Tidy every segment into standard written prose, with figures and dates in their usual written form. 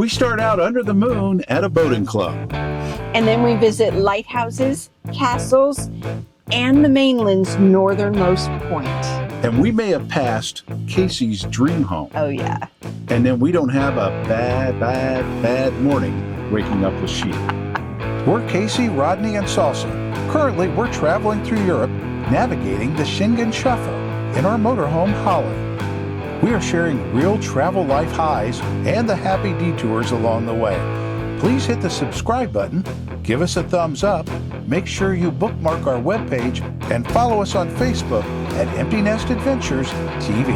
We start out under the moon at a boating club. And then we visit lighthouses, castles, and the mainland's northernmost point. And we may have passed Kasey's dream home. Oh, yeah. And then we don't have a bad morning waking up with sheep. We're Kasey, Rodney, and Salsa. Currently, we're traveling through Europe, navigating the Schengen Shuffle in our motorhome, Holland. We are sharing real travel life highs and the happy detours along the way. Please hit the subscribe button, give us a thumbs up, make sure you bookmark our webpage, and follow us on Facebook at Empty Nest Adventures TV.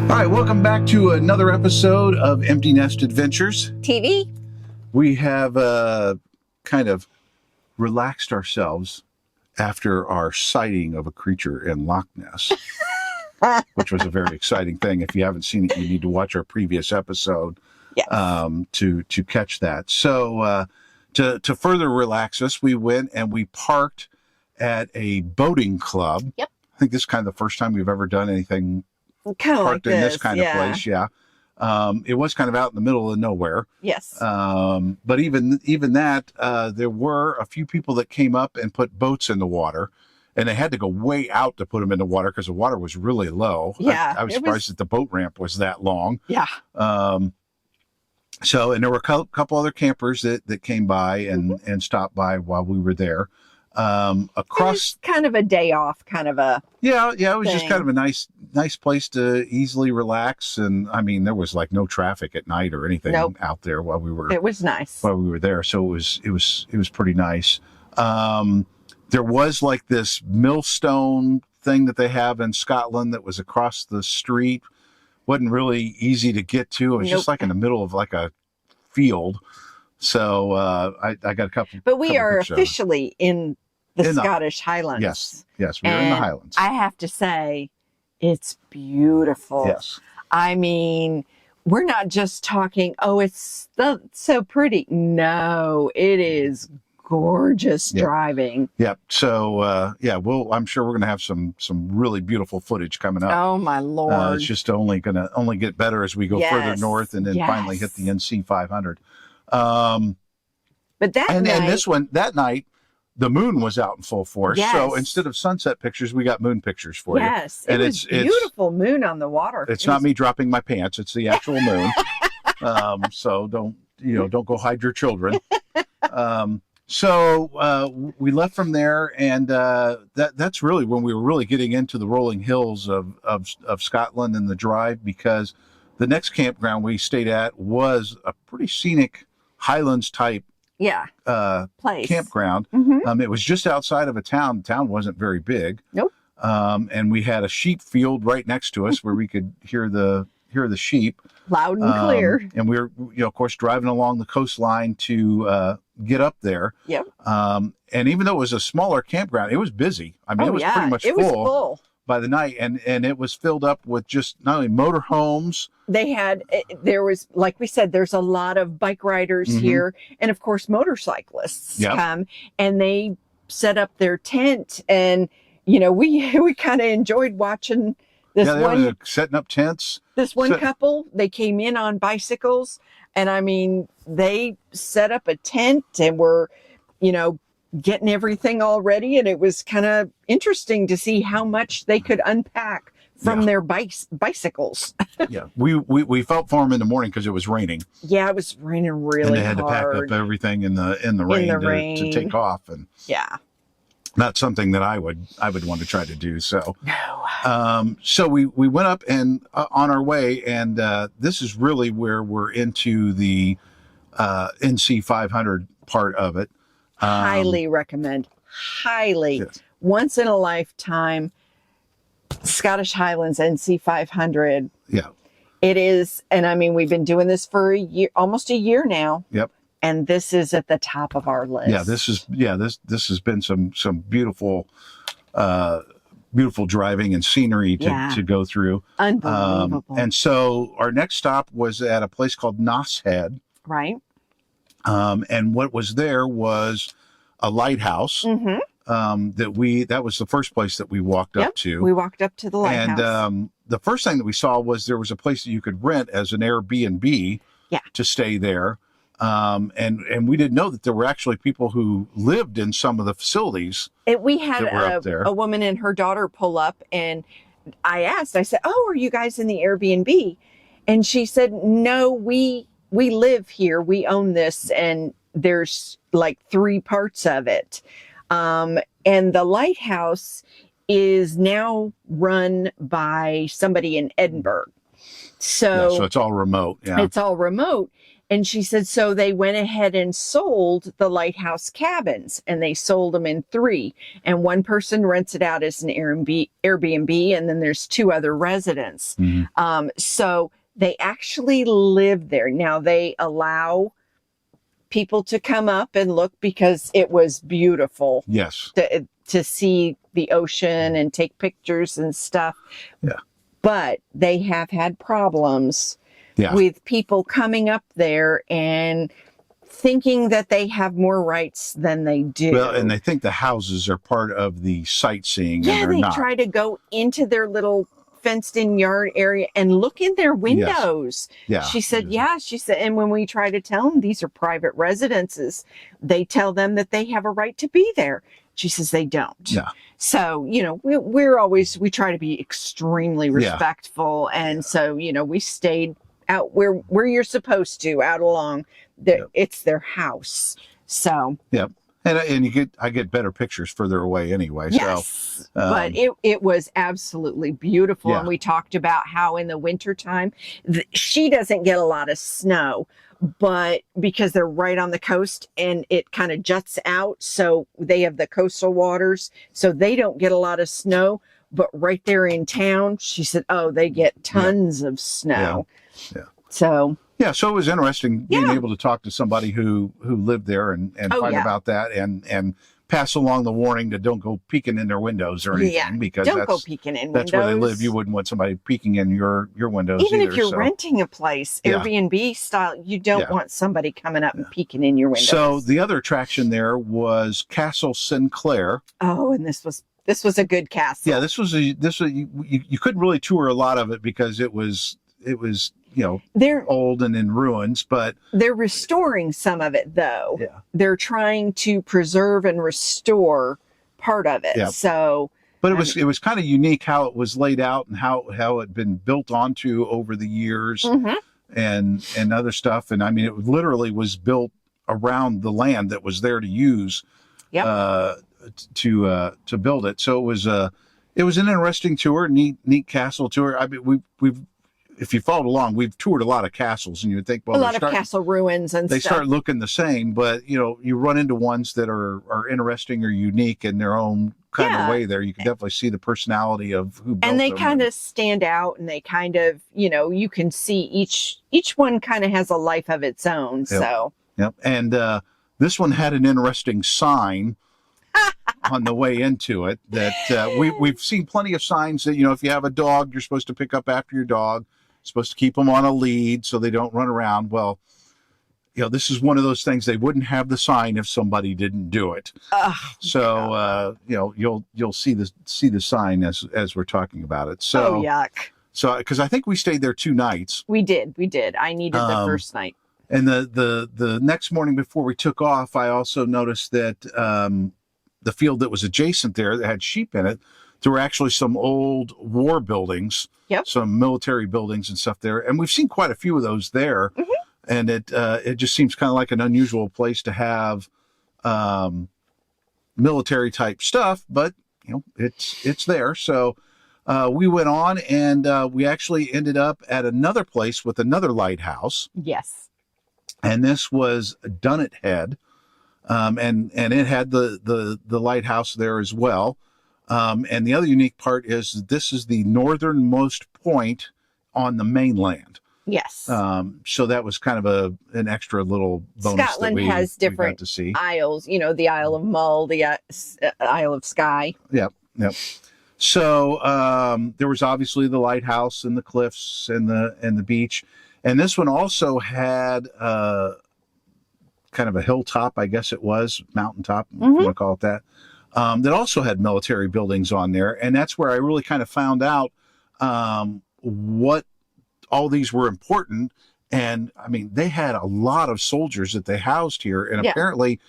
All right, welcome back to another episode of Empty Nest Adventures TV. We have kind of relaxed ourselves after our sighting of a creature in Loch Ness, which was a very exciting thing. If you haven't seen it, you need to watch our previous episode. Yes. To catch that. So to further relax us, we went and we parked at a boating club. Yep. I think this is kind of the first time we've ever done anything Kind of parked like in this kind of place. Yeah. It was kind of out in the middle of nowhere. Yes. But even that, there were a few people that came up and put boats in the water. And they had to go way out to put them in the water because the water was really low. Yeah. I was surprised that the boat ramp was that long. Yeah. So, and there were a couple other campers that came by and stopped by while we were there. Across kind of a day off, kind of a yeah, it was just thing. kind of a nice place to easily relax. And I mean, there was like no traffic at night or anything Nope. out there while we were It was nice. there. So it was pretty nice. There was like this millstone thing that they have in Scotland that was across the street. Wasn't really easy to get to. It was just like in the middle of like a field. So I got a couple. But we couple are pictures of it. officially in the Scottish Highlands. Yes, we're in the Highlands. I have to say, it's beautiful. Yes. I mean, we're not just talking, oh, it's so pretty. No, it is gorgeous driving. Yep. So I'm sure we're gonna have some really beautiful footage coming up. Oh my Lord. It's just only get better as we go further north and then finally hit the NC 500. But that night the moon was out in full force. Yes. So instead of sunset pictures, we got moon pictures for you. Yes. And it's beautiful moon on the water. It's not me dropping my pants. It's the actual moon. So don't go hide your children. So we left from there, and that's really when we were really getting into the rolling hills of Scotland and the drive, because the next campground we stayed at was a pretty scenic Highlands type place campground. Mm-hmm. It was just outside of a town. The town wasn't very big. Nope. And we had a sheep field right next to us where we could hear the sheep loud and clear. And we were, of course, driving along the coastline to get up there. Yep. And even though it was a smaller campground, it was busy. I mean, it was pretty much full by the night, and it was filled up with just not only motorhomes. There was, like we said, there's a lot of bike riders here, and of course motorcyclists come, and they set up their tent, and we kind of enjoyed watching this were setting up tents. This one couple, they came in on bicycles, and I mean, they set up a tent and were, getting everything all ready, and it was kind of interesting to see how much they could unpack from their bicycles. Yeah, we felt for them in the morning because it was raining. Yeah, it was raining really hard. And they had to pack up everything in the rain to take off, and not something that I would want to try to do. So no. So we went up and on our way, and this is really where we're into the NC 500 part of it. Highly recommend. Highly. Yes. Once in a lifetime. Scottish Highlands NC 500. Yeah. It is, and I mean, we've been doing this for almost a year now. Yep. And this is at the top of our list. Yeah, this has been some beautiful driving and scenery to go through. Unbelievable. And so our next stop was at a place called Dunnet Head. Right. And what was there was a lighthouse. that was the first place that we walked up to. We walked up to the lighthouse. And the first thing that we saw was there was a place that you could rent as an Airbnb to stay there. And we didn't know that there were actually people who lived in some of the facilities. We had a woman and her daughter pull up, and I said, "Oh, are you guys in the Airbnb?" And she said, "No, we live here. We own this, and there's like 3 parts of it." And the lighthouse is now run by somebody in Edinburgh. So it's all remote. Yeah. It's all remote. And she said, so they went ahead and sold the lighthouse cabins, and they sold them in 3. And one person rents it out as an Airbnb, and then there's 2 other residents. Mm-hmm. So they actually live there. Now they allow people to come up and look because it was beautiful. Yes. To see the ocean and take pictures and stuff. Yeah. But they have had problems with people coming up there and thinking that they have more rights than they do. Well, and they think the houses are part of the sightseeing. Yeah, and they not. try to go into their little fenced-in yard area and look in their windows. Yes. She said, and when we try to tell them these are private residences, they tell them that they have a right to be there. She says they don't. Yeah. So, we try to be extremely respectful. And so, we stayed out where you're supposed to, out along it's their house. So and I get better pictures further away anyway. Yes, but it was absolutely beautiful. And we talked about how in the wintertime she doesn't get a lot of snow, but because they're right on the coast and it kind of juts out, so they have the coastal waters, so they don't get a lot of snow. But right there in town, she said, they get tons of snow. Yeah. So so it was interesting being able to talk to somebody who lived there and find about that and pass along the warning to don't go peeking in their windows or anything, because don't go peeking in that's windows. where they live. You wouldn't want somebody peeking in your windows even either, if you're renting a place Airbnb style. You don't want somebody coming up and peeking in your windows. So the other attraction there was Castle Sinclair. And this was a good castle. Yeah, this was you couldn't really tour a lot of it because it was they're old and in ruins, but they're restoring some of it though. Yeah. They're trying to preserve and restore part of it. Yeah. So but it was kind of unique how it was laid out and how it had been built onto over the years and other stuff. And I mean, it literally was built around the land that was there to use to build it. So it was an interesting tour, neat castle tour. I mean, we've if you followed along, we've toured a lot of castles, and you would think, well, a lot of castle ruins and they stuff. start looking the same, but you run into ones that are interesting or unique in their own kind of way. There, you can definitely see the personality of who built them. And they kind of stand out, and they kind of, you can see each one kind of has a life of its own. Yep. So and this one had an interesting sign on the way into it that we've seen plenty of signs that if you have a dog, you're supposed to pick up after your dog. Supposed to keep them on a lead so they don't run around. Well, this is one of those things. They wouldn't have the sign if somebody didn't do it. So you'll see the sign as we're talking about it. So yuck. So because I think we stayed there 2 nights. We did. I needed the first night. And the next morning before we took off, I also noticed that the field that was adjacent there that had sheep in it, there were actually some old war buildings, some military buildings and stuff there. And we've seen quite a few of those there. And it just seems kind of like an unusual place to have military type stuff, but it's there. So we went on and we actually ended up at another place with another lighthouse. Yes. And this was Dunnet Head. And it had the lighthouse there as well. And the other unique part is this is the northernmost point on the mainland. Yes. So that was kind of an extra little bonus. Scotland has different to see. isles, the Isle of Mull, the Isle of Skye. Yep. So there was obviously the lighthouse and the cliffs and the beach. And this one also had kind of a hilltop, I guess it was, mountaintop, if you want to call it that. that also had military buildings on there. And that's where I really kind of found out what all these were important. And I mean, they had a lot of soldiers that they housed here. And apparently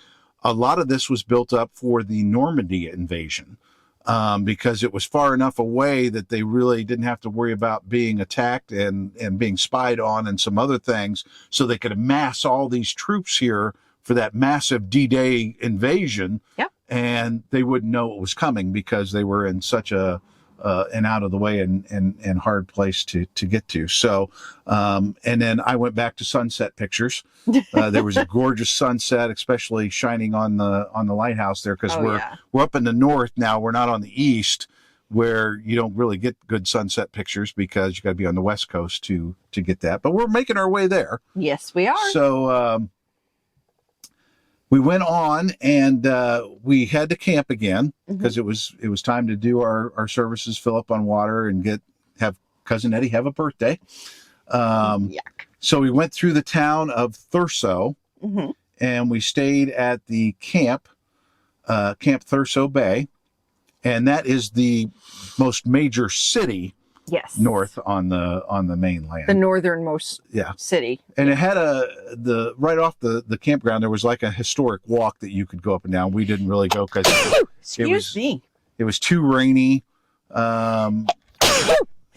a lot of this was built up for the Normandy invasion. Because it was far enough away that they really didn't have to worry about being attacked and being spied on and some other things. So they could amass all these troops here for that massive D-Day invasion. Yep. And they wouldn't know it was coming because they were in such an out of the way and hard place to get to. So, and then I went back to sunset pictures. There was a gorgeous sunset, especially shining on the lighthouse there, because we're up in the north now. We're not on the east, where you don't really get good sunset pictures because you got to be on the west coast to get that. But we're making our way there. Yes, we are. So we went on and we had to camp again because it was time to do our services, fill up on water, and have Cousin Eddie have a birthday. So we went through the town of Thurso, and we stayed at the Camp Thurso Bay, and that is the most major city north on the mainland, the northernmost city. And it had right off the campground, there was like a historic walk that you could go up and down. We didn't really go because it was too rainy, and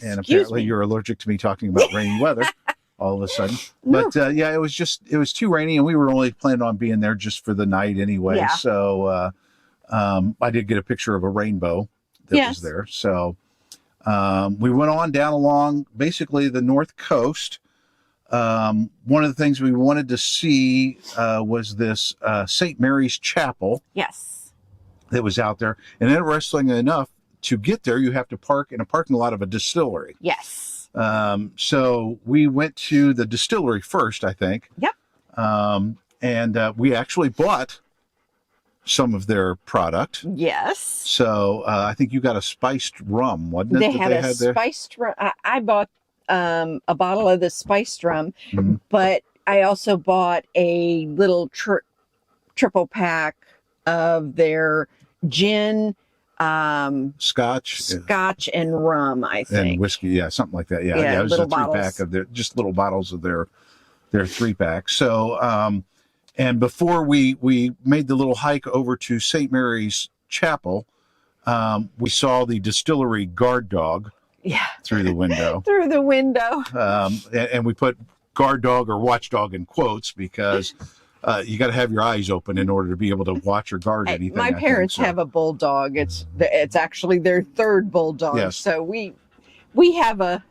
apparently you're allergic to me talking about rainy weather all of a sudden. But it was too rainy, and we were only planning on being there just for the night anyway. So I did get a picture of a rainbow that was there. So we went on down along basically the north coast. One of the things we wanted to see was this St. Mary's Chapel. Yes. That was out there. And interestingly enough, to get there, you have to park in a parking lot of a distillery. Yes. So we went to the distillery first, I think. Yep. And we actually bought some of their product. Yes. So I think you got a spiced rum, wasn't it? They had a spiced rum. I bought a bottle of the spiced rum, but I also bought a little triple pack of their gin, scotch and rum, I think, and whiskey, something like that. It was a 3-pack of just little bottles of their 3-pack. So and before we made the little hike over to St. Mary's Chapel, we saw the distillery guard dog through the window. And we put guard dog or watchdog in quotes because you got to have your eyes open in order to be able to watch or guard anything. My parents have a bulldog. It's actually their third bulldog. Yes. So we have a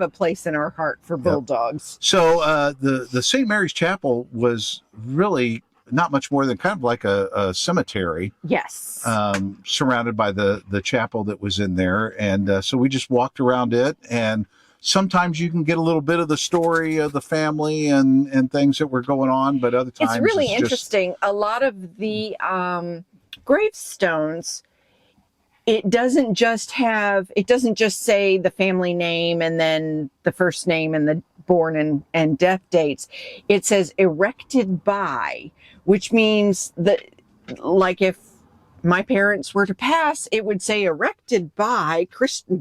place in our heart for bulldogs. So the St. Mary's Chapel was really not much more than kind of like a cemetery. Yes. Surrounded by the chapel that was in there. And so we just walked around it, and sometimes you can get a little bit of the story of the family and things that were going on, but other times it's really interesting. A lot of the gravestones, it doesn't just say the family name and then the first name and the born and death dates. It says erected by, which means that, like, if my parents were to pass, it would say erected by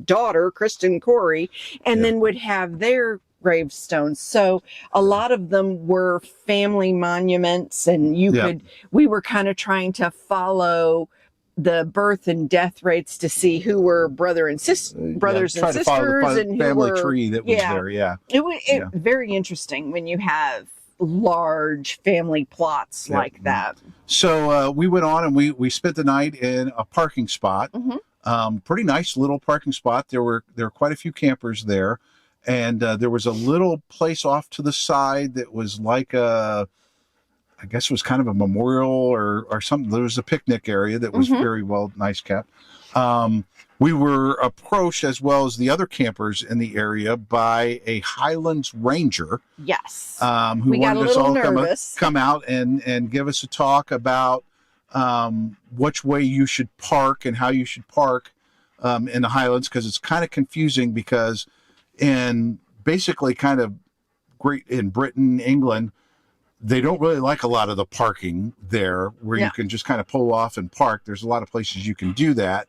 daughter Kristen Corey, and then would have their gravestones. So a lot of them were family monuments, and we were kind of trying to follow the birth and death rates to see who were brothers and sisters, and the family tree that was there. It was very interesting when you have large family plots like that. So we went on and we spent the night in a parking spot. Pretty nice little parking spot. There were quite a few campers there, and there was a little place off to the side that was like I guess it was kind of a memorial or something. There was a picnic area that was very nice kept. We were approached, as well as the other campers in the area, by a Highlands Ranger. Yes. Who we got wanted a little us all nervous. come out and give us a talk about which way you should park and how you should park in the Highlands, because it's kind of confusing, because in basically kind of in Britain, England, They don't really like a lot of the parking there where you can just kind of pull off and park. There's a lot of places you can do that.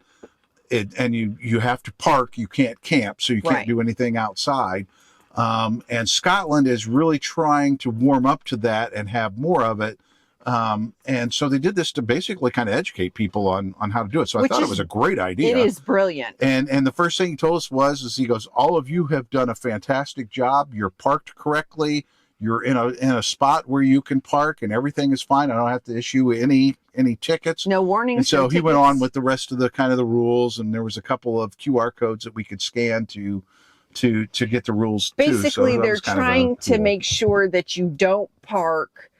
And you have to park. You can't camp, so you can't do anything outside. And Scotland is really trying to warm up to that and have more of it. And so they did this to basically kind of educate people on how to do it. So I thought it was a great idea. It is brilliant. And the first thing he told us he goes, all of you have done a fantastic job. You're parked correctly. You're in a spot where you can park and everything is fine. I don't have to issue any tickets. No warnings. And so no he went on with the rest of the kind of the rules, and there was a couple of QR codes that we could scan to get the rules. Basically, so they're trying to make sure that you don't park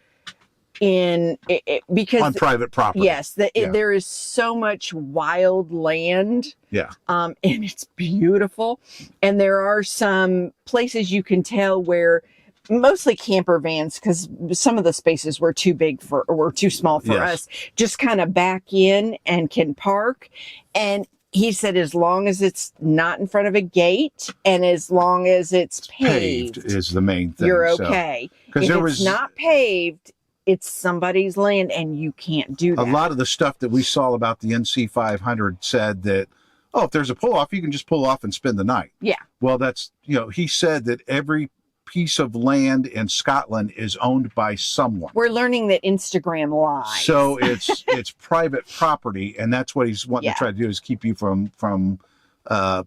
because on private property. Yes, there is so much wild land. Yeah. And it's beautiful. And there are some places you can tell where mostly camper vans, because some of the spaces were too small for us, just kind of back in and can park. And he said, as long as it's not in front of a gate and as long as it's paved is the main thing. You're okay. If it's not paved, it's somebody's land and you can't do that. A lot of the stuff that we saw about the NC 500 said that, if there's a pull off, you can just pull off and spend the night. Yeah. Well, that's, he said that every piece of land in Scotland is owned by someone. We're learning that Instagram lies. So it's private property, and that's what he's wanting to try to do, is keep you from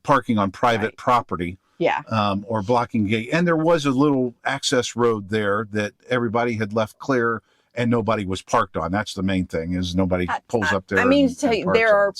parking on private property. Yeah. Or blocking gate. And there was a little access road there that everybody had left clear and nobody was parked on. That's the main thing, is nobody pulls up there. I mean, to tell you, there are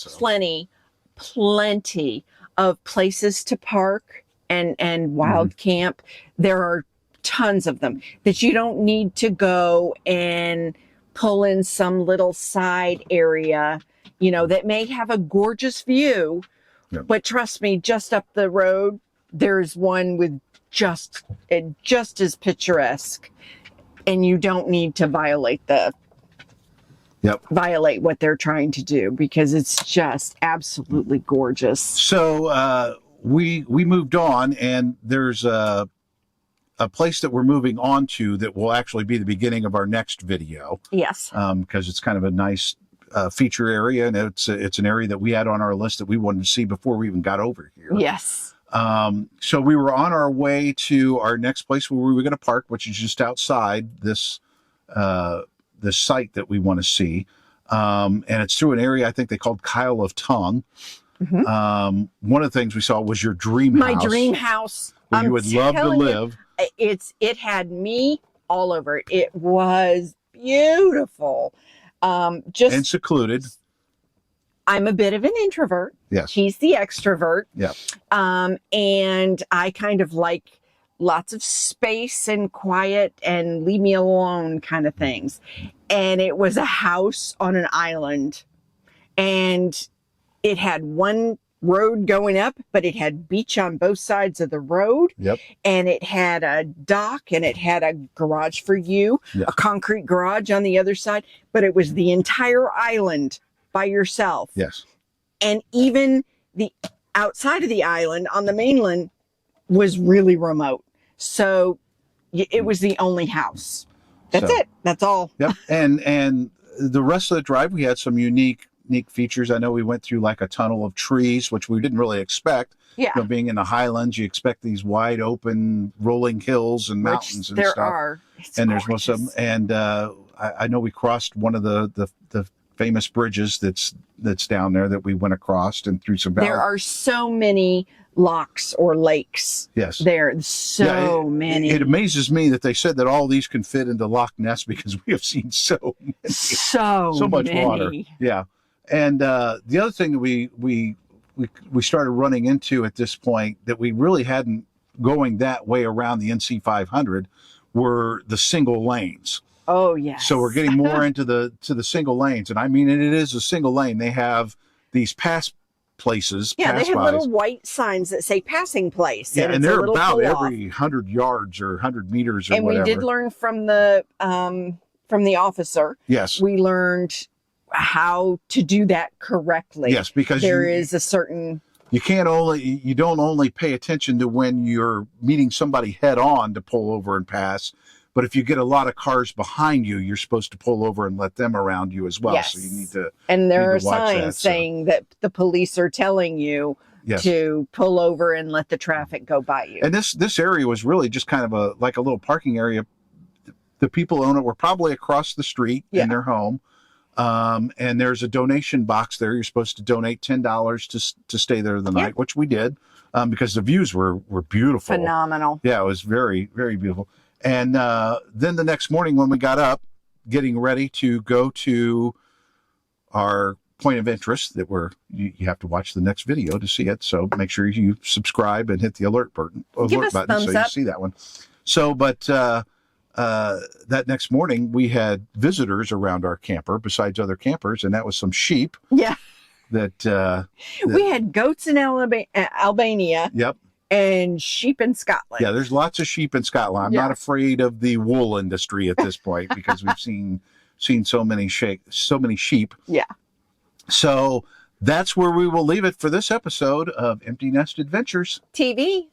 plenty of places to park and wild camp. There are tons of them that you don't need to go and pull in some little side area, that may have a gorgeous view. Yeah. But trust me, just up the road, there's one with just as picturesque, and you don't need to violate what they're trying to do, because it's just absolutely gorgeous. So we moved on, and there's a place that we're moving on to that will actually be the beginning of our next video. Yes. Because it's kind of a nice feature area, and it's an area that we had on our list that we wanted to see before we even got over here. Yes. So we were on our way to our next place where we were going to park, which is just outside this site that we want to see. And it's through an area I think they called Kyle of Tongue. Mm-hmm. One of the things we saw was your dream house. My dream house. Where you would love to live. It had me all over it. It was beautiful. And secluded. I'm a bit of an introvert. Yes. He's the extrovert. Yeah. And I kind of like lots of space and quiet and leave me alone kind of things. And it was a house on an island, and it had one road going up, but it had beach on both sides of the road. Yep. And it had a dock, and it had a garage for you, a concrete garage on the other side, but it was the entire island by yourself. Yes. And even the outside of the island on the mainland was really remote. So it was the only house. That's it. That's all. Yep. And the rest of the drive, we had some unique features. I know we went through like a tunnel of trees, which we didn't really expect. Yeah. Being in the Highlands, you expect these wide open rolling hills and mountains and stuff. There are. And there's most of them. And I know we crossed one of the famous bridges that's down there that we went across and through some valleys. There are so many lochs or lakes. Yes. There's so many. It amazes me that they said that all these can fit into Loch Ness, because we have seen so much water. Yeah. And the other thing that we started running into at this point that we really hadn't going that way around the NC 500 were the single lanes. Oh, yes. So we're getting more into the single lanes. And I mean, it is a single lane. They have these pass places. Yeah, pass they have bys. little white signs that say passing place. Yeah, and they're about every 100 yards or 100 meters or whatever. And we did learn from the officer. Yes. We learned how to do that correctly. Yes, because there is a certain... You don't only pay attention to when you're meeting somebody head on to pull over and pass, But if you get a lot of cars behind you, you're supposed to pull over and let them around you as well. Yes. So you need to. And there are to watch signs that, so. saying that the police are telling you Yes. to pull over and let the traffic go by you. And this area was really just kind of a little parking area. The people who own it were probably across the street in their home. And there's a donation box there. You're supposed to donate $10 to stay there the night, which we did, because the views were beautiful. Phenomenal. Yeah, it was very, very beautiful. And then the next morning when we got up, getting ready to go to our point of interest that you have to watch the next video to see it. So make sure you subscribe and hit the alert button so you see that one. So, but that next morning we had visitors around our camper besides other campers, and that was some sheep. Yeah. That we had goats in Albania. Yep. And sheep in Scotland. Yeah, there's lots of sheep in Scotland. I'm not afraid of the wool industry at this point because we've seen so many sheep. Yeah. So that's where we will leave it for this episode of Empty Nest Adventures TV.